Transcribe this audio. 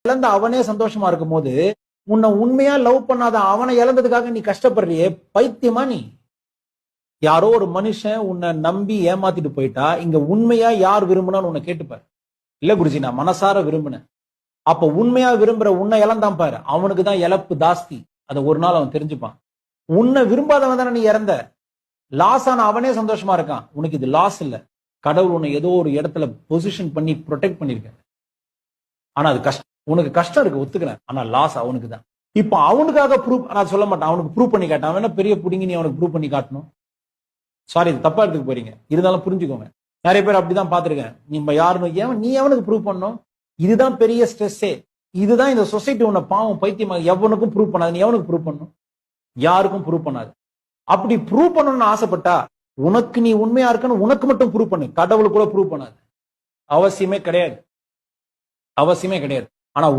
இழந்த அவனே சந்தோஷமா இருக்கும் போது உன்னை உண்மையா லவ் பண்ணாத அவனை இழந்ததுக்காக நீ கஷ்டப்படுறியே, பைத்தியமா நீ? யாரோ ஒரு மனுஷன் உன்னை நம்பி ஏமாத்திட்டு போயிட்டா இங்க உண்மையா யார் விரும்பினான்னு உன்னை கேட்டுப்பாரு. இல்ல குருஜி, நான் மனசார விரும்பினேன். அப்ப உண்மையா விரும்புற உன்னை இழந்தான் பாரு, அவனுக்கு தான் இழப்பு ஜாஸ்தி. அதை ஒரு நாள் அவன் தெரிஞ்சுப்பான். உன்னை விரும்பாதவன் தானே நீ இறந்த. லாஸ் ஆன அவனே சந்தோஷமா இருக்கான். உனக்கு இது லாஸ் இல்ல, கடவுள் உன்னை ஏதோ ஒரு இடத்துல பொசிஷன் பண்ணி ப்ரொடெக்ட் பண்ணிருக்க. ஆனா அது கஷ்டம், உனக்கு கஷ்டம் இருக்கு, ஒத்துக்கிறேன். ஆனா லாஸ் அவனுக்கு தான். இப்ப அவனுக்காக ப்ரூவ் நான் சொல்ல மாட்டான், அவனுக்கு ப்ரூவ் பண்ணி காட்டான். அவன் பெரிய புடிங்கி நீ அவனுக்கு ப்ரூவ் பண்ணி காட்டணும்? சாரி, இது தப்பா எடுத்துக்க போறீங்க, இருந்தாலும் புரிஞ்சுக்கோங்க. நிறைய பேர் அப்படிதான் பாத்துருக்கேன். நீங்க யாருன்னு நீ எவனுக்கு ப்ரூவ் பண்ணும்? இதுதான் பெரிய ஸ்ட்ரெஸ்ஸே. இதுதான் இந்த சொசைட்டி உன்னை பாவம் பைத்தியமாக எவனுக்கும் ப்ரூவ் பண்ணாது. நீ எவனுக்கு ப்ரூவ் பண்ணும்? யாருக்கும் ப்ரூவ் பண்ணாது. அப்படி ப்ரூவ் பண்ணணும்னு ஆசைப்பட்டா உனக்கு நீ உண்மையா இருக்குன்னு உனக்கு மட்டும் ப்ரூவ் பண்ணு. கடவுளுக்கு கூட ப்ரூவ் பண்ணாது. அவசியமே கிடையாது, அவசியமே கிடையாது.